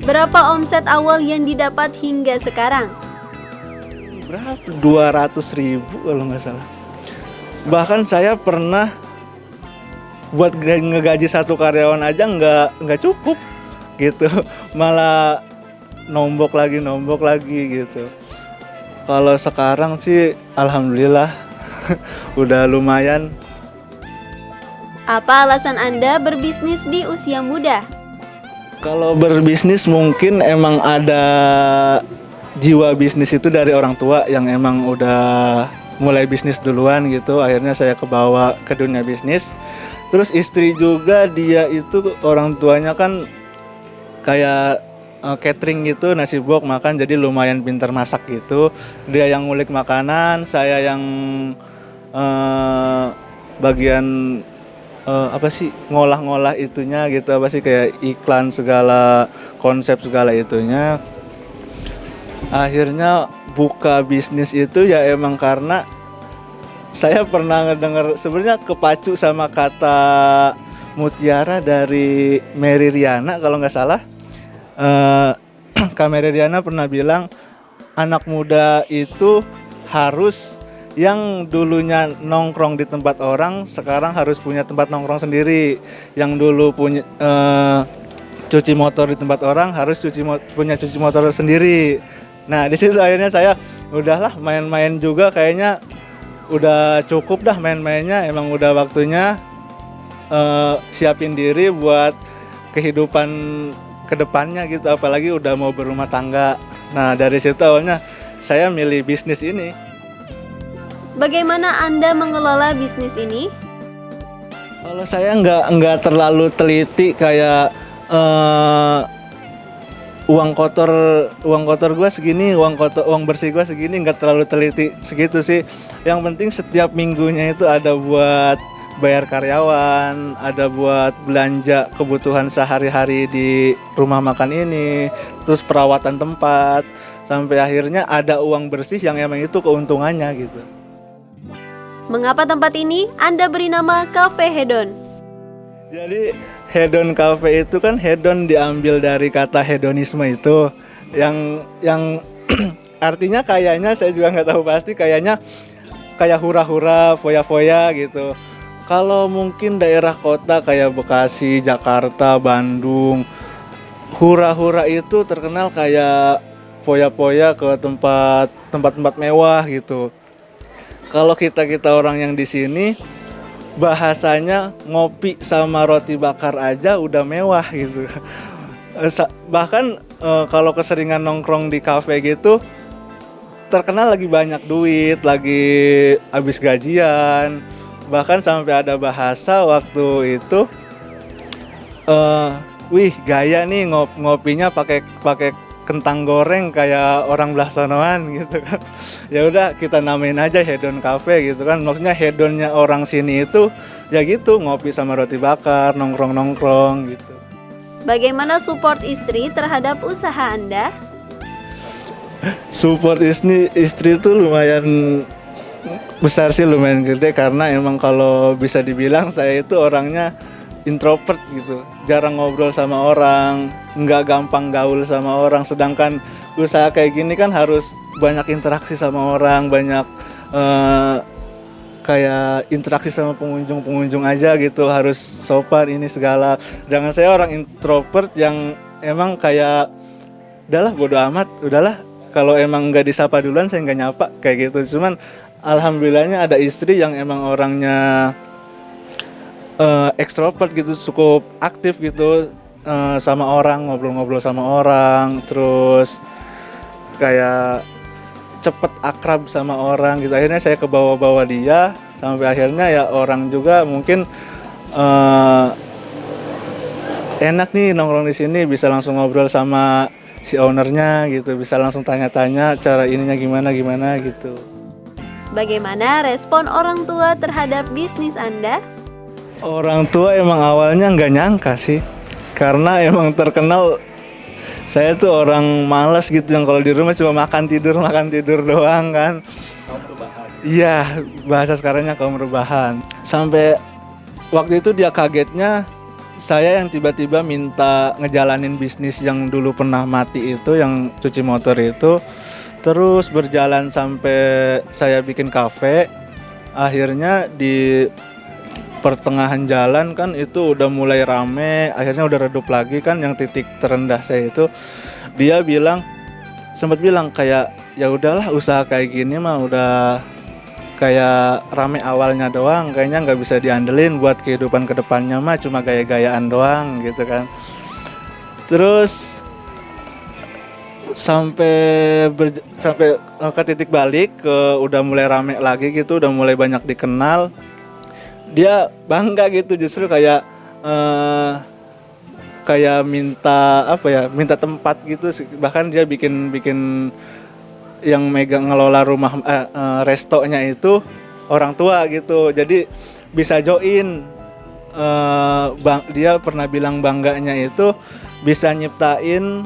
Berapa omset awal yang didapat hingga sekarang? Berapa? 200.000 kalau nggak salah. Bahkan saya pernah buat ngegaji satu karyawan aja nggak cukup gitu. Malah nombok lagi gitu. Kalau sekarang sih alhamdulillah udah lumayan. Apa alasan Anda berbisnis di usia muda? Kalau berbisnis mungkin emang ada jiwa bisnis itu dari orang tua yang emang udah mulai bisnis duluan gitu. Akhirnya saya kebawa ke dunia bisnis. Terus istri juga, dia itu orang tuanya kan kayak catering gitu, nasi box makan, jadi lumayan pintar masak gitu. Dia yang ngulik makanan, saya yang bagian ngolah-ngolah itunya gitu, kayak iklan segala, konsep segala itunya. Akhirnya buka bisnis itu ya emang karena saya pernah ngedenger, sebenarnya kepacu sama kata mutiara dari Mary Riana kalau nggak salah. Kak Mary Riana pernah bilang anak muda itu harus yang dulunya nongkrong di tempat orang, sekarang harus punya tempat nongkrong sendiri. Yang dulu punya cuci motor di tempat orang, harus punya cuci motor sendiri. Nah di situ akhirnya saya udahlah, main-main juga kayaknya udah cukup dah main-mainnya. Emang udah waktunya siapin diri buat kehidupan kedepannya gitu. Apalagi udah mau berumah tangga. Nah dari situ awalnya saya milih bisnis ini. Bagaimana Anda mengelola bisnis ini? Kalau saya nggak terlalu teliti kayak uang kotor gue segini, uang bersih gue segini, nggak terlalu teliti segitu sih. Yang penting setiap minggunya itu ada buat bayar karyawan, ada buat belanja kebutuhan sehari-hari di rumah makan ini, terus perawatan tempat, sampai akhirnya ada uang bersih yang emang itu keuntungannya gitu. Mengapa tempat ini Anda beri nama Cafe Hedon? Jadi hedon cafe itu kan, hedon diambil dari kata hedonisme itu, yang artinya kayaknya saya juga nggak tahu pasti, kayaknya kayak hura-hura, foya-foya gitu. Kalau mungkin daerah kota kayak Bekasi, Jakarta, Bandung, hura-hura itu terkenal kayak foya-foya ke tempat-tempat mewah gitu. Kalau kita orang yang di sini, bahasanya ngopi sama roti bakar aja udah mewah gitu. Bahkan kalau keseringan nongkrong di kafe gitu, terkenal lagi banyak duit, lagi habis gajian. Bahkan sampai ada bahasa waktu itu, wih gaya nih ngopinya pakai kentang goreng kayak orang belah sonoan gitu kan. Ya udah kita namain aja Hedon Cafe gitu kan. Maksudnya hedonnya orang sini itu ya gitu, ngopi sama roti bakar, nongkrong gitu. Bagaimana support istri terhadap usaha Anda? Support istri itu lumayan besar sih, lumayan gede, karena emang kalau bisa dibilang saya itu orangnya introvert gitu, jarang ngobrol sama orang, nggak gampang gaul sama orang. Sedangkan usaha kayak gini kan harus banyak interaksi sama orang, banyak kayak interaksi sama pengunjung aja gitu, harus sopan ini segala. Sedangkan saya orang introvert yang emang kayak udahlah bodo amat, udahlah kalau emang nggak disapa duluan saya nggak nyapa kayak gitu. Cuman alhamdulillahnya ada istri yang emang orangnya ekstrovert gitu, cukup aktif gitu sama orang, ngobrol-ngobrol sama orang, terus kayak cepet akrab sama orang gitu. Akhirnya saya kebawa-bawa dia, sampai akhirnya ya orang juga mungkin enak nih nongkrong di sini, bisa langsung ngobrol sama si ownernya gitu, bisa langsung tanya-tanya cara ininya gimana gitu. Bagaimana respon orang tua terhadap bisnis Anda? Orang tua emang awalnya nggak nyangka sih, karena emang terkenal saya tuh orang malas gitu, yang kalau di rumah cuma makan tidur doang kan. Kaum rebahan. Iya, bahasa sekarangnya kaum rebahan. Sampai waktu itu dia kagetnya saya yang tiba-tiba minta ngejalanin bisnis yang dulu pernah mati itu, yang cuci motor itu, terus berjalan sampai saya bikin kafe. Akhirnya di pertengahan jalan kan itu udah mulai rame, akhirnya udah redup lagi kan, yang titik terendah saya itu dia sempat bilang kayak ya udahlah, usaha kayak gini mah udah kayak rame awalnya doang, kayaknya nggak bisa diandelin buat kehidupan kedepannya mah, cuma gaya-gayaan doang gitu kan. Terus sampai ke titik balik, udah mulai rame lagi gitu, udah mulai banyak dikenal. Dia bangga gitu, justru kayak minta tempat gitu. Bahkan dia bikin yang megang ngelola rumah restonya itu orang tua gitu, jadi bisa join. Dia pernah bilang bangganya itu bisa nyiptain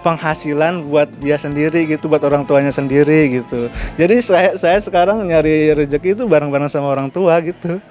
penghasilan buat dia sendiri gitu, buat orang tuanya sendiri gitu. Jadi saya sekarang nyari rezeki itu bareng-bareng sama orang tua gitu.